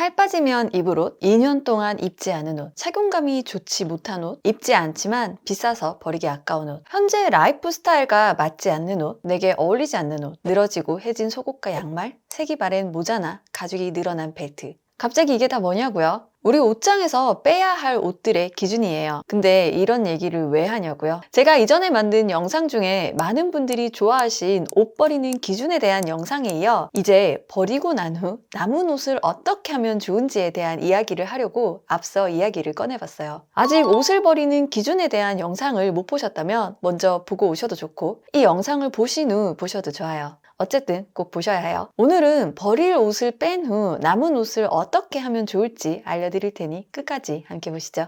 살 빠지면 입을 옷, 2년 동안 입지 않은 옷, 착용감이 좋지 못한 옷, 입지 않지만 비싸서 버리기 아까운 옷, 현재 라이프 스타일과 맞지 않는 옷, 내게 어울리지 않는 옷, 늘어지고 해진 속옷과 양말, 색이 바랜 모자나 가죽이 늘어난 벨트. 갑자기 이게 다 뭐냐고요? 우리 옷장에서 빼야 할 옷들의 기준이에요. 근데 이런 얘기를 왜 하냐고요? 제가 이전에 만든 영상 중에 많은 분들이 좋아하신 옷 버리는 기준에 대한 영상에 이어 이제 버리고 난 후 남은 옷을 어떻게 하면 좋은지에 대한 이야기를 하려고 앞서 이야기를 꺼내봤어요. 아직 옷을 버리는 기준에 대한 영상을 못 보셨다면 먼저 보고 오셔도 좋고, 이 영상을 보신 후 보셔도 좋아요. 어쨌든 꼭 보셔야 해요. 오늘은 버릴 옷을 뺀 후 남은 옷을 어떻게 하면 좋을지 알려드릴 테니 끝까지 함께 보시죠.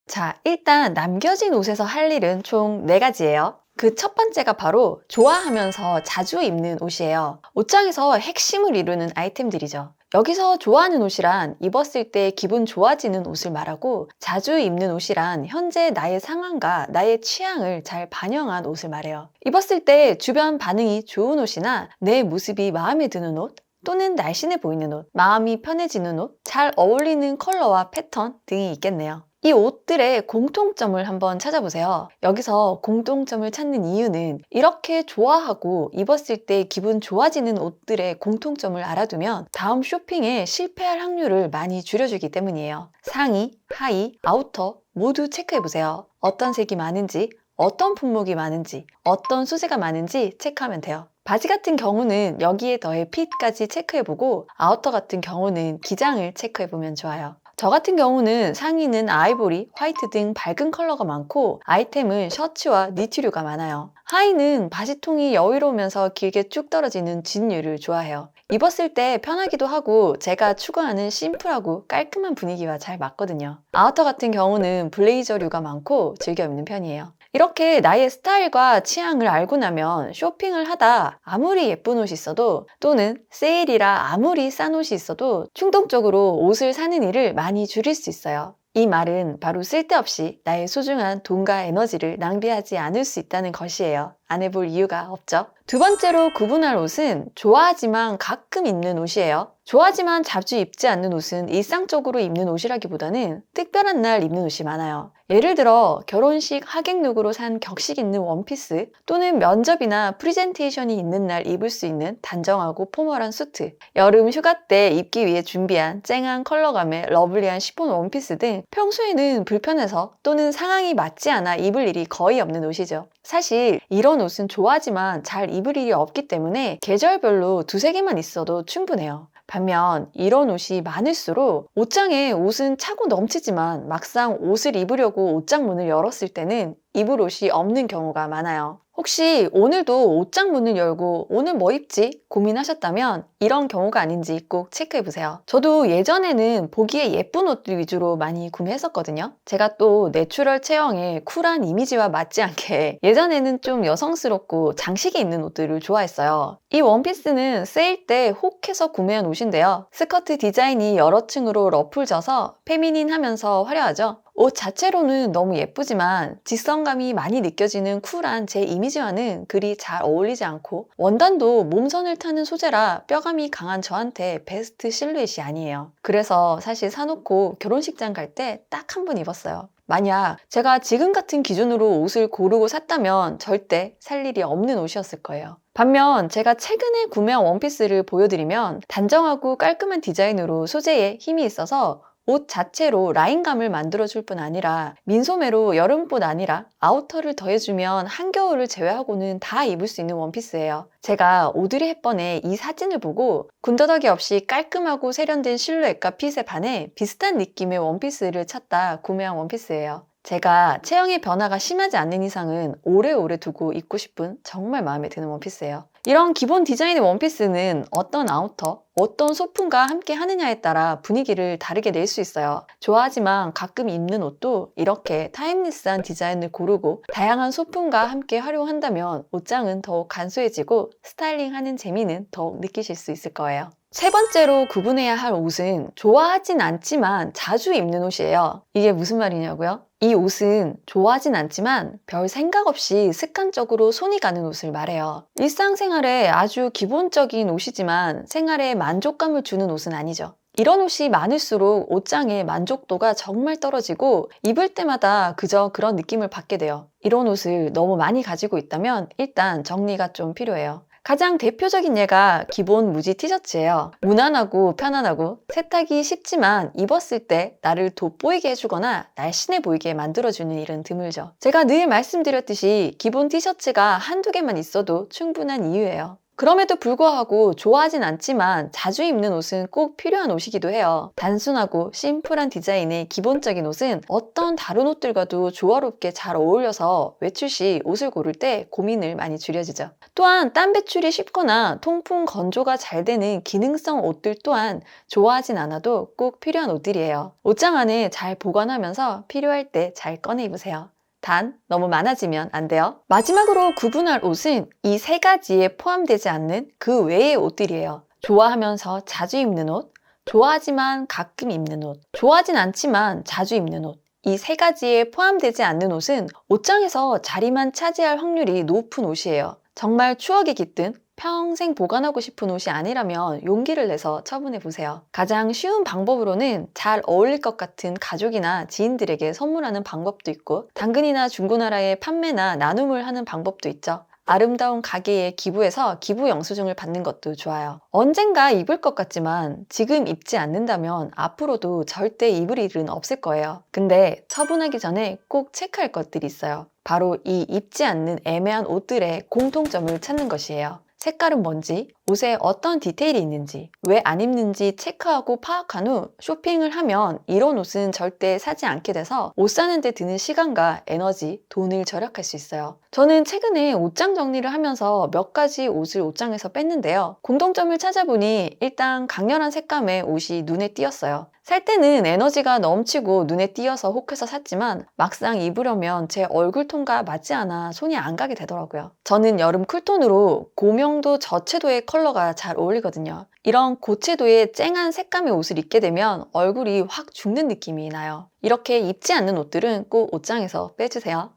자, 일단 남겨진 옷에서 할 일은 총 4가지예요. 그 첫 번째가 바로 좋아하면서 자주 입는 옷이에요. 옷장에서 핵심을 이루는 아이템들이죠. 여기서 좋아하는 옷이란 입었을 때 기분 좋아지는 옷을 말하고, 자주 입는 옷이란 현재 나의 상황과 나의 취향을 잘 반영한 옷을 말해요. 입었을 때 주변 반응이 좋은 옷이나 내 모습이 마음에 드는 옷, 또는 날씬해 보이는 옷, 마음이 편해지는 옷, 잘 어울리는 컬러와 패턴 등이 있겠네요. 이 옷들의 공통점을 한번 찾아보세요. 여기서 공통점을 찾는 이유는 이렇게 좋아하고 입었을 때 기분 좋아지는 옷들의 공통점을 알아두면 다음 쇼핑에 실패할 확률을 많이 줄여주기 때문이에요. 상의, 하의, 아우터 모두 체크해보세요. 어떤 색이 많은지, 어떤 품목이 많은지, 어떤 소재가 많은지 체크하면 돼요. 바지 같은 경우는 여기에 더해 핏까지 체크해보고, 아우터 같은 경우는 기장을 체크해보면 좋아요. 저 같은 경우는 상의는 아이보리, 화이트 등 밝은 컬러가 많고, 아이템은 셔츠와 니트류가 많아요. 하의는 바지통이 여유로우면서 길게 쭉 떨어지는 진류를 좋아해요. 입었을 때 편하기도 하고 제가 추구하는 심플하고 깔끔한 분위기와 잘 맞거든요. 아우터 같은 경우는 블레이저류가 많고 즐겨 입는 편이에요. 이렇게 나의 스타일과 취향을 알고 나면 쇼핑을 하다 아무리 예쁜 옷이 있어도, 또는 세일이라 아무리 싼 옷이 있어도 충동적으로 옷을 사는 일을 많이 줄일 수 있어요. 이 말은 바로 쓸데없이 나의 소중한 돈과 에너지를 낭비하지 않을 수 있다는 것이에요. 안 해볼 이유가 없죠. 두 번째로 구분할 옷은 좋아하지만 가끔 입는 옷이에요. 좋아하지만 자주 입지 않는 옷은 일상적으로 입는 옷이라기보다는 특별한 날 입는 옷이 많아요. 예를 들어 결혼식 하객룩으로 산 격식 있는 원피스, 또는 면접이나 프리젠테이션이 있는 날 입을 수 있는 단정하고 포멀한 수트, 여름 휴가 때 입기 위해 준비한 쨍한 컬러감의 러블리한 시폰 원피스 등 평소에는 불편해서 또는 상황이 맞지 않아 입을 일이 거의 없는 옷이죠. 사실 이런 옷은 좋아하지만 잘 입을 일이 없기 때문에 계절별로 2~3개만 있어도 충분해요. 반면 이런 옷이 많을수록 옷장에 옷은 차고 넘치지만 막상 옷을 입으려고 옷장 문을 열었을 때는 입을 옷이 없는 경우가 많아요. 혹시 오늘도 옷장 문을 열고 오늘 뭐 입지 고민하셨다면 이런 경우가 아닌지 꼭 체크해보세요. 저도 예전에는 보기에 예쁜 옷들 위주로 많이 구매했었거든요. 제가 또 내추럴 체형의 쿨한 이미지와 맞지 않게 예전에는 좀 여성스럽고 장식이 있는 옷들을 좋아했어요. 이 원피스는 세일 때 혹해서 구매한 옷인데요. 스커트 디자인이 여러 층으로 러플 져서 페미닌하면서 화려하죠. 옷 자체로는 너무 예쁘지만 직선감이 많이 느껴지는 쿨한 제 이미지와는 그리 잘 어울리지 않고, 원단도 몸선을 타는 소재라 뼈감이 강한 저한테 베스트 실루엣이 아니에요. 그래서 사실 사놓고 결혼식장 갈 때 딱 한 번 입었어요. 만약 제가 지금 같은 기준으로 옷을 고르고 샀다면 절대 살 일이 없는 옷이었을 거예요. 반면 제가 최근에 구매한 원피스를 보여드리면 단정하고 깔끔한 디자인으로 소재에 힘이 있어서 옷 자체로 라인감을 만들어줄 뿐 아니라 민소매로 여름뿐 아니라 아우터를 더해주면 한겨울을 제외하고는 다 입을 수 있는 원피스예요. 제가 오드리 헵번의 이 사진을 보고 군더더기 없이 깔끔하고 세련된 실루엣과 핏에 반해 비슷한 느낌의 원피스를 찾다 구매한 원피스예요. 제가 체형의 변화가 심하지 않는 이상은 오래오래 두고 입고 싶은 정말 마음에 드는 원피스예요. 이런 기본 디자인의 원피스는 어떤 아우터, 어떤 소품과 함께 하느냐에 따라 분위기를 다르게 낼 수 있어요. 좋아하지만 가끔 입는 옷도 이렇게 타임리스한 디자인을 고르고 다양한 소품과 함께 활용한다면 옷장은 더욱 간소해지고 스타일링하는 재미는 더욱 느끼실 수 있을 거예요. 세 번째로 구분해야 할 옷은 좋아하진 않지만 자주 입는 옷이에요. 이게 무슨 말이냐고요? 이 옷은 좋아하진 않지만 별 생각 없이 습관적으로 손이 가는 옷을 말해요. 일상생활에 아주 기본적인 옷이지만 생활에 만족감을 주는 옷은 아니죠. 이런 옷이 많을수록 옷장의 만족도가 정말 떨어지고 입을 때마다 그저 그런 느낌을 받게 돼요. 이런 옷을 너무 많이 가지고 있다면 일단 정리가 좀 필요해요. 가장 대표적인 예가 기본 무지 티셔츠예요. 무난하고 편안하고 세탁이 쉽지만 입었을 때 나를 돋보이게 해주거나 날씬해 보이게 만들어주는 일은 드물죠. 제가 늘 말씀드렸듯이 기본 티셔츠가 한두 개만 있어도 충분한 이유예요. 그럼에도 불구하고 좋아하진 않지만 자주 입는 옷은 꼭 필요한 옷이기도 해요. 단순하고 심플한 디자인의 기본적인 옷은 어떤 다른 옷들과도 조화롭게 잘 어울려서 외출 시 옷을 고를 때 고민을 많이 줄여주죠. 또한 땀 배출이 쉽거나 통풍 건조가 잘 되는 기능성 옷들 또한 좋아하진 않아도 꼭 필요한 옷들이에요. 옷장 안에 잘 보관하면서 필요할 때 잘 꺼내 입으세요. 단, 너무 많아지면 안 돼요. 마지막으로 구분할 옷은 이 세 가지에 포함되지 않는 그 외의 옷들이에요. 좋아하면서 자주 입는 옷, 좋아하지만 가끔 입는 옷, 좋아하진 않지만 자주 입는 옷. 이 세 가지에 포함되지 않는 옷은 옷장에서 자리만 차지할 확률이 높은 옷이에요. 정말 추억이 깃든 평생 보관하고 싶은 옷이 아니라면 용기를 내서 처분해 보세요. 가장 쉬운 방법으로는 잘 어울릴 것 같은 가족이나 지인들에게 선물하는 방법도 있고 당근이나 중고나라에 판매나 나눔을 하는 방법도 있죠. 아름다운 가게에 기부해서 기부 영수증을 받는 것도 좋아요. 언젠가 입을 것 같지만 지금 입지 않는다면 앞으로도 절대 입을 일은 없을 거예요. 근데 처분하기 전에 꼭 체크할 것들이 있어요. 바로 이 입지 않는 애매한 옷들의 공통점을 찾는 것이에요. 색깔은 뭔지, 옷에 어떤 디테일이 있는지, 왜 안 입는지 체크하고 파악한 후 쇼핑을 하면 이런 옷은 절대 사지 않게 돼서 옷 사는 데 드는 시간과 에너지, 돈을 절약할 수 있어요. 저는 최근에 옷장 정리를 하면서 몇 가지 옷을 옷장에서 뺐는데요. 공통점을 찾아보니 일단 강렬한 색감의 옷이 눈에 띄었어요. 살 때는 에너지가 넘치고 눈에 띄어서 혹해서 샀지만 막상 입으려면 제 얼굴톤과 맞지 않아 손이 안 가게 되더라고요. 저는 여름 쿨톤으로 고명도 저채도의 컬러가 잘 어울리거든요. 이런 고채도의 쨍한 색감의 옷을 입게 되면 얼굴이 확 죽는 느낌이 나요. 이렇게 입지 않는 옷들은 꼭 옷장에서 빼주세요.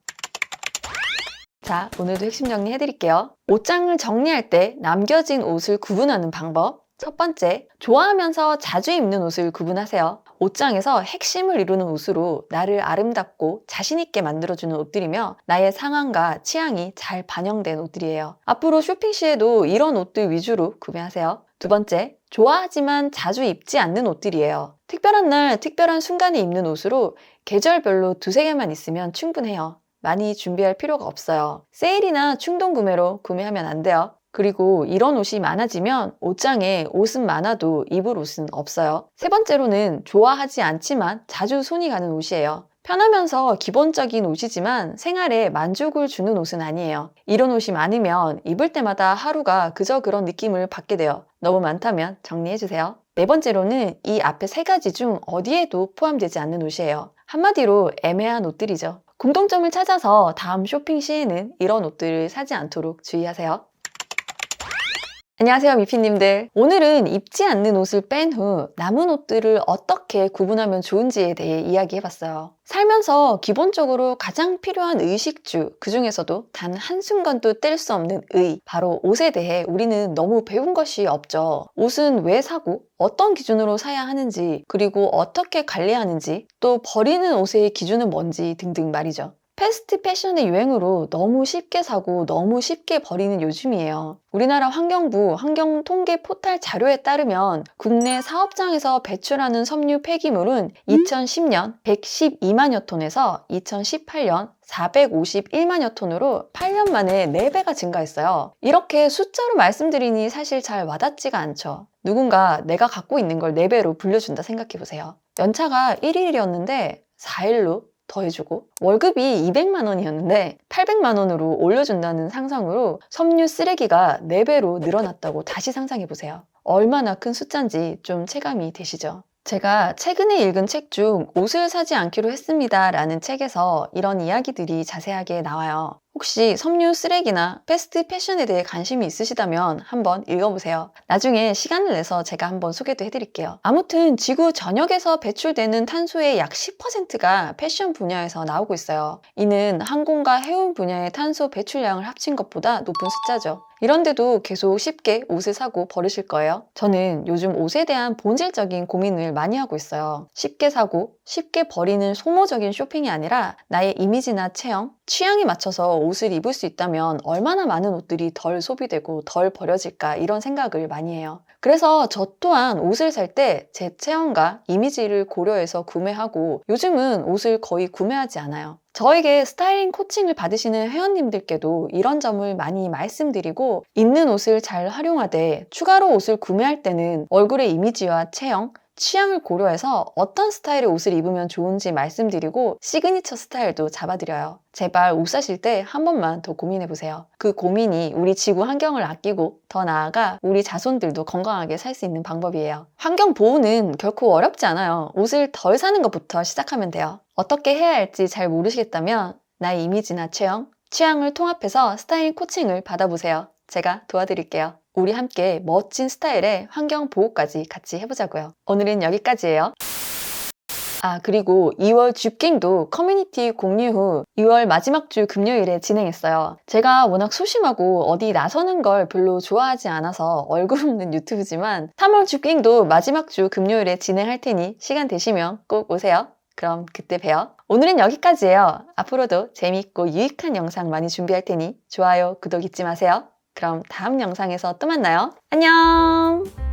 자, 오늘도 핵심 정리해드릴게요. 옷장을 정리할 때 남겨진 옷을 구분하는 방법. 첫 번째, 좋아하면서 자주 입는 옷을 구분하세요. 옷장에서 핵심을 이루는 옷으로 나를 아름답고 자신있게 만들어주는 옷들이며 나의 상황과 취향이 잘 반영된 옷들이에요. 앞으로 쇼핑 시에도 이런 옷들 위주로 구매하세요. 두 번째, 좋아하지만 자주 입지 않는 옷들이에요. 특별한 날, 특별한 순간에 입는 옷으로 계절별로 두세 개만 있으면 충분해요. 많이 준비할 필요가 없어요. 세일이나 충동 구매로 구매하면 안 돼요. 그리고 이런 옷이 많아지면 옷장에 옷은 많아도 입을 옷은 없어요. 세 번째로는 좋아하지 않지만 자주 손이 가는 옷이에요. 편하면서 기본적인 옷이지만 생활에 만족을 주는 옷은 아니에요. 이런 옷이 많으면 입을 때마다 하루가 그저 그런 느낌을 받게 돼요. 너무 많다면 정리해주세요. 네 번째로는 이 앞에 세 가지 중 어디에도 포함되지 않는 옷이에요. 한마디로 애매한 옷들이죠. 공통점을 찾아서 다음 쇼핑 시에는 이런 옷들을 사지 않도록 주의하세요. 안녕하세요, 미피님들. 오늘은 입지 않는 옷을 뺀 후 남은 옷들을 어떻게 구분하면 좋은지에 대해 이야기해봤어요. 살면서 기본적으로 가장 필요한 의식주, 그 중에서도 단 한순간도 뗄 수 없는 바로 옷에 대해 우리는 너무 배운 것이 없죠. 옷은 왜 사고, 어떤 기준으로 사야 하는지, 그리고 어떻게 관리하는지, 또 버리는 옷의 기준은 뭔지 등등 말이죠. 패스트 패션의 유행으로 너무 쉽게 사고 너무 쉽게 버리는 요즘이에요. 우리나라 환경부 환경통계 포탈 자료에 따르면 국내 사업장에서 배출하는 섬유 폐기물은 2010년 112만여 톤에서 2018년 451만여 톤으로 8년 만에 4배가 증가했어요. 이렇게 숫자로 말씀드리니 사실 잘 와닿지가 않죠. 누군가 내가 갖고 있는 걸 4배로 불려준다 생각해보세요. 연차가 1일이었는데 4일로 더해주고 월급이 200만 원이었는데 800만 원으로 올려준다는 상상으로 섬유 쓰레기가 4배로 늘어났다고 다시 상상해보세요. 얼마나 큰 숫자인지 좀 체감이 되시죠? 제가 최근에 읽은 책 중 옷을 사지 않기로 했습니다 라는 책에서 이런 이야기들이 자세하게 나와요. 혹시 섬유 쓰레기나 패스트 패션에 대해 관심이 있으시다면 한번 읽어보세요. 나중에 시간을 내서 제가 한번 소개도 해드릴게요. 아무튼 지구 전역에서 배출되는 탄소의 약 10%가 패션 분야에서 나오고 있어요. 이는 항공과 해운 분야의 탄소 배출량을 합친 것보다 높은 숫자죠. 이런데도 계속 쉽게 옷을 사고 버리실 거예요. 저는 요즘 옷에 대한 본질적인 고민을 많이 하고 있어요. 쉽게 사고 쉽게 버리는 소모적인 쇼핑이 아니라 나의 이미지나 체형, 취향에 맞춰서 옷을 입을 수 있다면 얼마나 많은 옷들이 덜 소비되고 덜 버려질까 이런 생각을 많이 해요. 그래서 저 또한 옷을 살 때 제 체형과 이미지를 고려해서 구매하고 요즘은 옷을 거의 구매하지 않아요. 저에게 스타일링 코칭을 받으시는 회원님들께도 이런 점을 많이 말씀드리고 있는 옷을 잘 활용하되 추가로 옷을 구매할 때는 얼굴의 이미지와 체형, 취향을 고려해서 어떤 스타일의 옷을 입으면 좋은지 말씀드리고 시그니처 스타일도 잡아드려요. 제발 옷 사실 때 한 번만 더 고민해보세요. 그 고민이 우리 지구 환경을 아끼고 더 나아가 우리 자손들도 건강하게 살 수 있는 방법이에요. 환경 보호는 결코 어렵지 않아요. 옷을 덜 사는 것부터 시작하면 돼요. 어떻게 해야 할지 잘 모르시겠다면 나의 이미지나 체형, 취향을 통합해서 스타일링 코칭을 받아보세요. 제가 도와드릴게요. 우리 함께 멋진 스타일의 환경 보호까지 같이 해보자고요. 오늘은 여기까지예요. 그리고 2월 줍깅도 커뮤니티 공유 후 2월 마지막 주 금요일에 진행했어요. 제가 워낙 소심하고 어디 나서는 걸 별로 좋아하지 않아서 얼굴 없는 유튜브지만 3월 줍깅도 마지막 주 금요일에 진행할 테니 시간 되시면 꼭 오세요. 그럼 그때 봬요. 오늘은 여기까지예요. 앞으로도 재미있고 유익한 영상 많이 준비할 테니 좋아요, 구독 잊지 마세요. 그럼 다음 영상에서 또 만나요. 안녕!